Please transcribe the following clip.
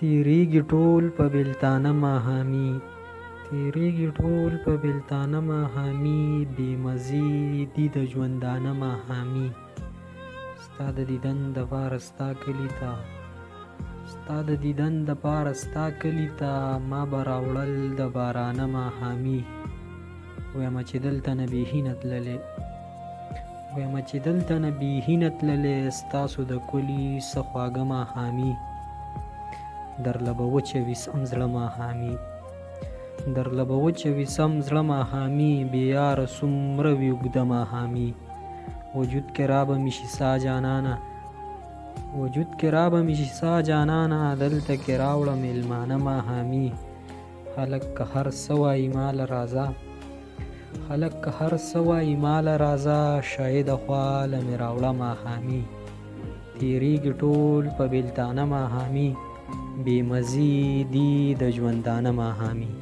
تیریږي ټول په بیلتانه ماښامي، تیریږي ټول په بیلتانه ماښامي، بې مزې دي د ژوندانه ماښامي. ستا د دیدن دپاره ستا کلي ته، ستا د دیدن دپاره ستا کلي ته، ما به راوړل د بارانه ماښامي. ویمه چې دلته نه بېخي نه تللی، ویمه چې دلته نه بېخي نه تللی، ستاسو د کلي څه خواږه ماښامي. درله به وچوي سم زړه ماښامي، درله به وچوي سم زړه ماښامي، بې یاره څومره وي اوږده ماښامي. وجود کې را به مې شي سا جانانه، وجود کې را به مې شي سا جانانه، دلته کې راوړه مېلمانه ماښامي. خلک که هر څه وایي ماله راځه، خلک که هر څه وایي ماله راځه، شاهده خواله مې راوړه ماښامي. تیریږي ټول په بیلتانه ماښامي، بې مزې دي د ژوندانه ماښامي.